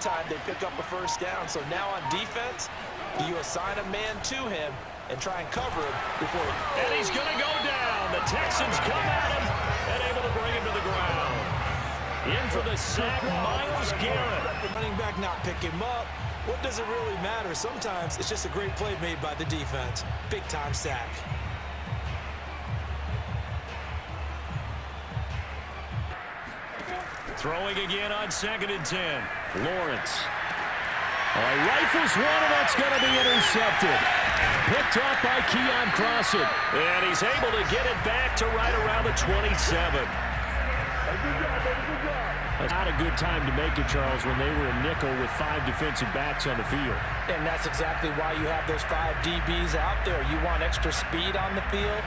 time they pick up a first down. So now on defense, do you assign a man to him and try and cover him before he... And he's going to go down. The Texans come at him and able to bring him to the ground. In for the sack, Myles Garrett. Running back not pick him up. What does it really matter? Sometimes it's just a great play made by the defense. Big-time sack. Throwing again on 2nd and 10. Lawrence. Rifles one, and that's going to be intercepted. Picked off by Keon Crossen. And he's able to get it back to right around the 27. Not a good time to make it, Charles, when they were a nickel with 5 defensive backs on the field. And that's exactly why you have those 5 DBs out there. You want extra speed on the field.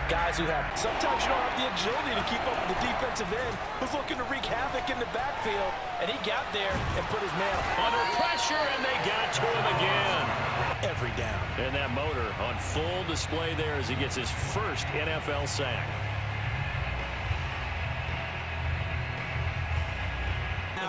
Guys who have, sometimes you don't have the agility to keep up with the defensive end who's looking to wreak havoc in the backfield. And he got there and put his man under pressure, and they got to him again. Every down. And that motor on full display there as he gets his first NFL sack.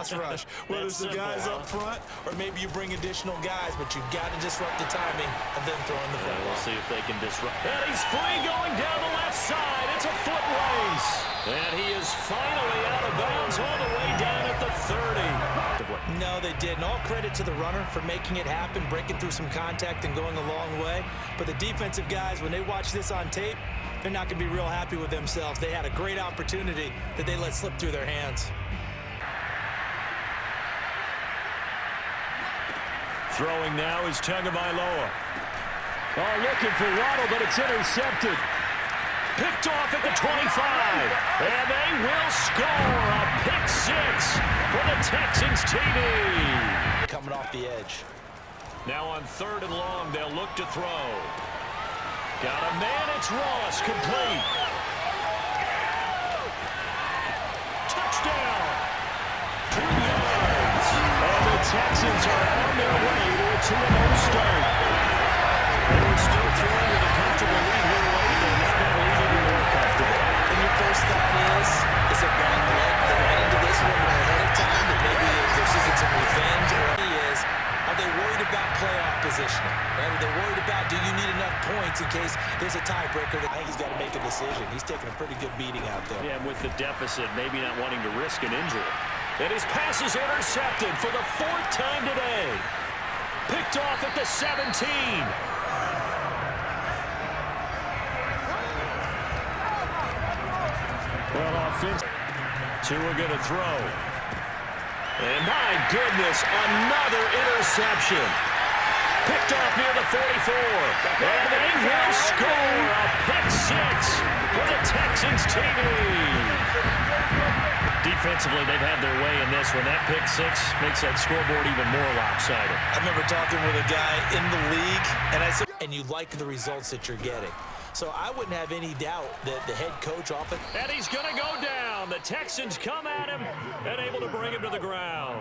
Rush, whether it's the guys up front or maybe you bring additional guys, but you've got to disrupt the timing of them throwing the football. We'll see if they can disrupt. And he's free going down the left side. It's a foot race. And he is finally out of bounds all the way down at the 30. No, they didn't. All credit to the runner for making it happen, breaking through some contact and going a long way. But the defensive guys, when they watch this on tape, they're not going to be real happy with themselves. They had a great opportunity that they let slip through their hands. Throwing now is Tagovailoa. Looking for Waddle, but it's intercepted. Picked off at the 25. And they will score a pick 6 for the Texans TD. Coming off the edge. Now on 3rd and long, they'll look to throw. Got a man, it's Ross, complete. Touchdown. 2 yards. And the Texans are on their way to a 2-0 start. They were still throwing with a comfortable lead here late. They're not going to lead even more comfortable. And your first thought is it bad luck that went into this one ahead of time, that maybe they're seeking some revenge, or are they worried about playoff positioning? Right? Are they worried about, do you need enough points in case there's a tiebreaker? I think he's got to make a decision. He's taking a pretty good beating out there. Yeah, with the deficit, maybe not wanting to risk an injury. And his pass is intercepted for the 4th time today. Picked off at the 17. Well, offense. 2 are going to throw. And my goodness, another interception. Picked off near the 44. And they will score a pick 6 for the Texans TD. Defensively, they've had their way in this one. That pick 6 makes that scoreboard even more lopsided. I remember talking with a guy in the league, and I said, and you like the results that you're getting. So I wouldn't have any doubt that the head coach often. And he's going to go down. The Texans come at him and able to bring him to the ground.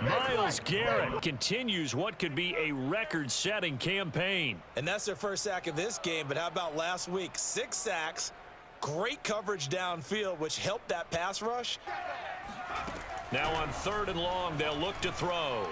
Myles Garrett continues what could be a record-setting campaign. And that's their first sack of this game, but how about last week? 6 sacks. Great coverage downfield, which helped that pass rush. Now on 3rd and long, they'll look to throw.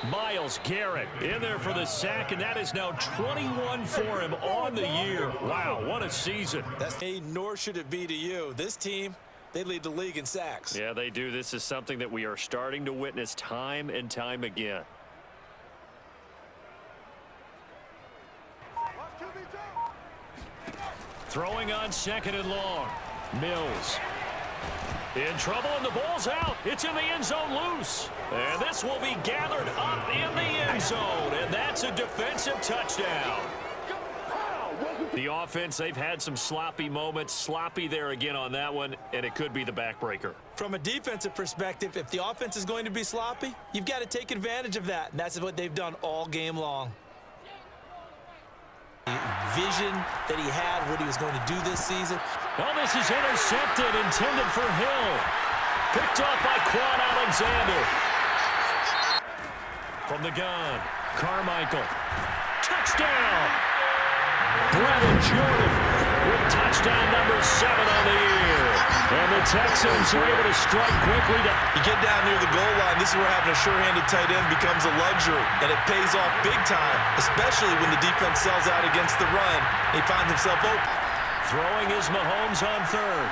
Myles Garrett in there for the sack, and that is now 21 for him on the year. Wow, what a season. That's nor should it be to you. This team, they lead the league in sacks. Yeah, they do. This is something that we are starting to witness time and time again. Throwing on 2nd and long. Mills. In trouble, and the ball's out. It's in the end zone loose. And this will be gathered up in the end zone. And that's a defensive touchdown. The offense, they've had some sloppy moments. Sloppy there again on that one, and it could be the backbreaker. From a defensive perspective, if the offense is going to be sloppy, you've got to take advantage of that. And that's what they've done all game long. Vision that he had, what he was going to do this season. Well, this is intercepted, intended for Hill. Picked off by Quan Alexander. From the gun, Carmichael. Touchdown! Brandon Jordan with touchdown number 7 on the year. And the Texans are able to strike quickly. You get down near the goal line, this is where having a sure-handed tight end becomes a luxury, and it pays off big time, especially when the defense sells out against the run. He finds himself open. Throwing is Mahomes on third.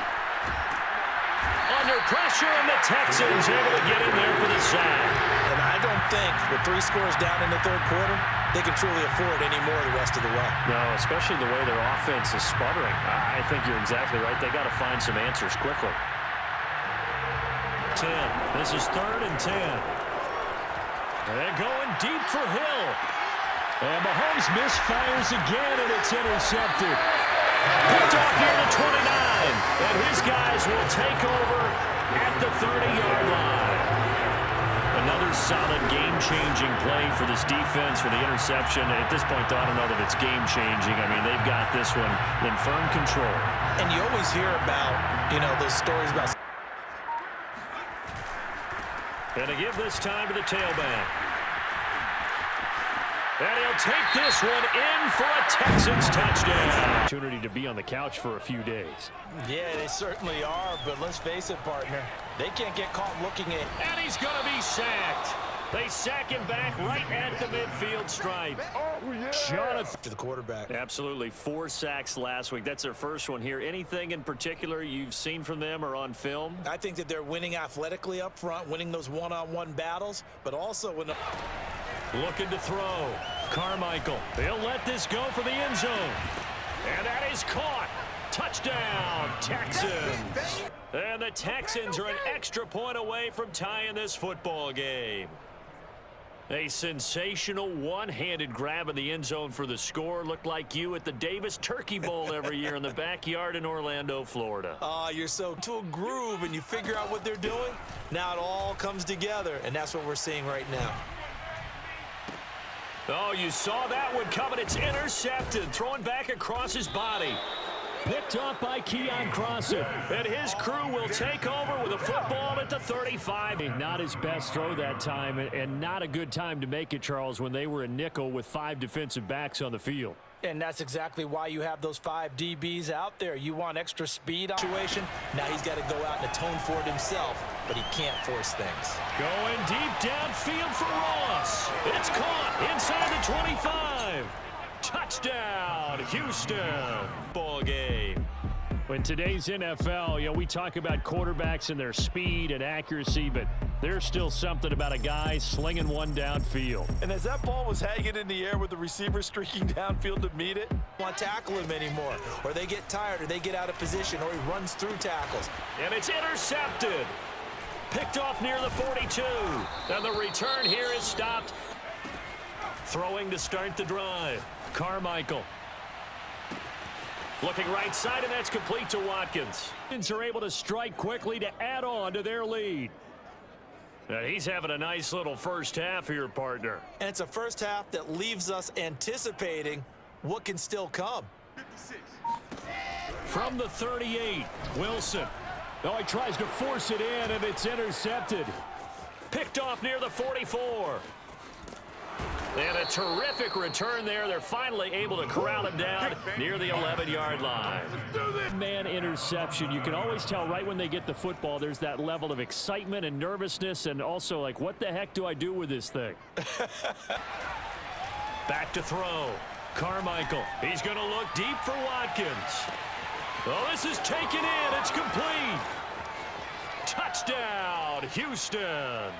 Under pressure, and the Texans able to get in there for the sack. And I don't think with 3 scores down in the third quarter, they can truly afford any more the rest of the way. No, especially the way their offense is sputtering. I think you're exactly right. They got to find some answers quickly. 10. This is 3rd and 10. And going deep for Hill. And Mahomes misfires again, and it's intercepted. Picked off near the 29. And his guys will take over at the 30-yard line. Another solid game-changing play for this defense for the interception. At this point, though, I don't know that it's game-changing. I mean, they've got this one in firm control. And you always hear about, those stories about... And to give this time to the tailback. And he'll take this one in for a Texans touchdown. Opportunity to be on the couch for a few days. Yeah, they certainly are, but let's face it, partner. They can't get caught looking at... And he's going to be sacked. They sack him back right at the midfield stripe. Jonathan to the quarterback. Absolutely. 4 sacks last week. That's their first one here. Anything in particular you've seen from them or on film? I think that they're winning athletically up front, winning those one-on-one battles, but also when... Looking to throw. Carmichael. He'll let this go for the end zone. And that is caught. Touchdown, Texans. And the Texans are an extra point away from tying this football game. A sensational one-handed grab in the end zone for the score. Looked like you at the Davis Turkey Bowl every year in the backyard in Orlando, Florida. You're so to a groove and you figure out what they're doing. Now it all comes together, and that's what we're seeing right now. Oh, you saw that one coming. It's intercepted. Throwing back across his body. Picked up by Keon Crossan. And his crew will take over with a football at the 35. Not his best throw that time, and not a good time to make it, Charles, when they were a nickel with 5 defensive backs on the field. And that's exactly why you have those 5 DBs out there. You want extra speed situation. Now he's got to go out and atone for it himself, but he can't force things. Going deep downfield for Ross. It's caught inside the 25. Touchdown, Houston. Ball game. In today's NFL, we talk about quarterbacks and their speed and accuracy, but there's still something about a guy slinging one downfield. And as that ball was hanging in the air with the receiver streaking downfield to meet it, don't want to tackle him anymore, or they get tired, or they get out of position, or he runs through tackles. And it's intercepted. Picked off near the 42. And the return here is stopped. Throwing to start the drive. Carmichael. Looking right side, and that's complete to Watkins. Texans are able to strike quickly to add on to their lead. And he's having a nice little first half here, partner. And it's a first half that leaves us anticipating what can still come. 56. From the 38, Wilson. Oh, he tries to force it in, and it's intercepted. Picked off near the 44. And a terrific return there. They're finally able to corral him down near the 11-yard line. Man interception. You can always tell right when they get the football, there's that level of excitement and nervousness, and also like, what the heck do I do with this thing? Back to throw. Carmichael. He's going to look deep for Watkins. Oh, this is taken in. It's complete. Touchdown, Houston.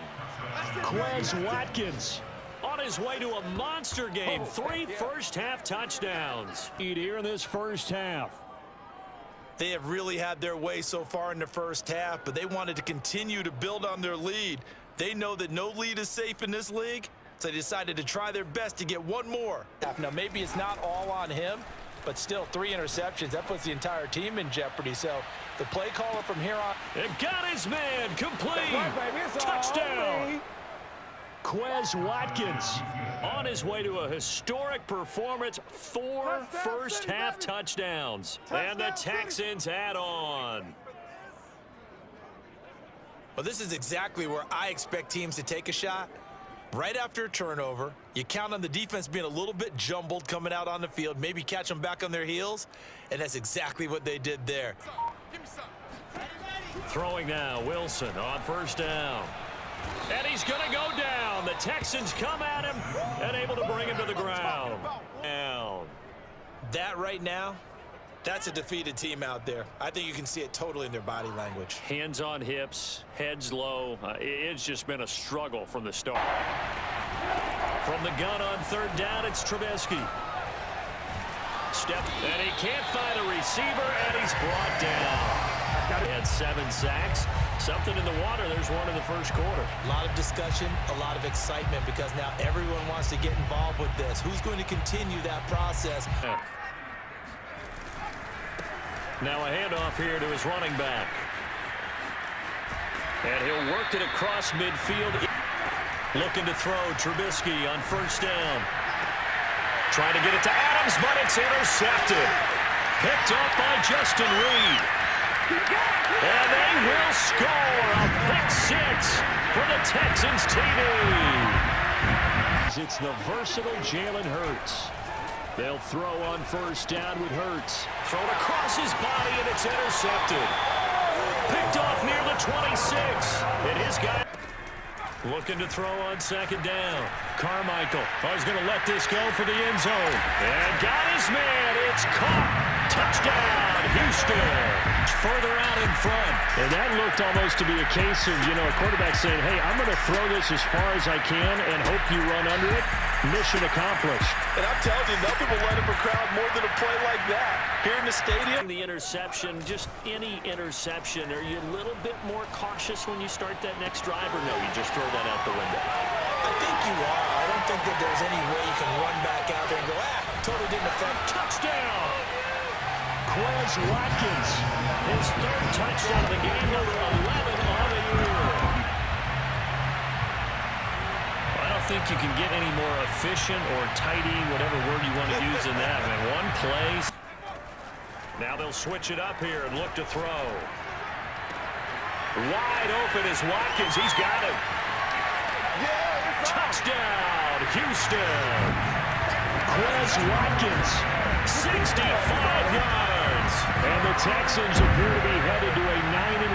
Quez Watkins. On his way to a monster game. 3 first-half touchdowns. Here in this first half. They have really had their way so far in the first half, but they wanted to continue to build on their lead. They know that no lead is safe in this league, so they decided to try their best to get one more. Now, maybe it's not all on him, but still 3 interceptions. That puts the entire team in jeopardy. So the play caller from here on. It got his man complete. Touchdown. Quez Watkins on his way to a historic performance. 4 first-half touchdowns. And the Texans add on. Well, this is exactly where I expect teams to take a shot. Right after a turnover, you count on the defense being a little bit jumbled coming out on the field, maybe catch them back on their heels, and that's exactly what they did there. Throwing now, Wilson on first down. And he's going to go down. The Texans come at him and able to bring him to the ground. Down. That right now, that's a defeated team out there. I think you can see it totally in their body language. Hands on hips, heads low. It's just been a struggle from the start. From the gun on third down, it's Trubisky. Step, and he can't find a receiver, and he's brought down. He had 7 sacks. Something in the water. There's one in the first quarter. A lot of discussion, a lot of excitement, because now everyone wants to get involved with this. Who's going to continue that process? Now a handoff here to his running back. And he'll work it across midfield. Looking to throw, Trubisky on first down. Trying to get it to Adams, but it's intercepted. Picked up by Justin Reed. And they will score a pick 6 for the Texans TD. It's the versatile Jalen Hurts. They'll throw on first down with Hurts. Thrown across his body, and it's intercepted. Picked off near the 26. And his guy looking to throw on second down. Carmichael. Oh, he's going to let this go for the end zone. And got his man. It's caught. Touchdown, Houston. Further out in front. And that looked almost to be a case of, a quarterback saying, hey, I'm going to throw this as far as I can and hope you run under it. Mission accomplished. And I'm telling you, nothing will light up a crowd more than a play like that. Here in the stadium. The interception, just any interception, are you a little bit more cautious when you start that next drive, or no, you just throw that out the window? I think you are. I don't think that there's any way you can run back out there and go, totally didn't affect. Touchdown! Quez Watkins, his 3rd touchdown of the game, number 11 on the year. I don't think you can get any more efficient or tidy, whatever word you want to use in that. I mean, one play. Now they'll switch it up here and look to throw. Wide open is Watkins. He's got it. Touchdown, Houston. Quez Watkins, 65 yards. And the Texans appear to be headed to a 9-1.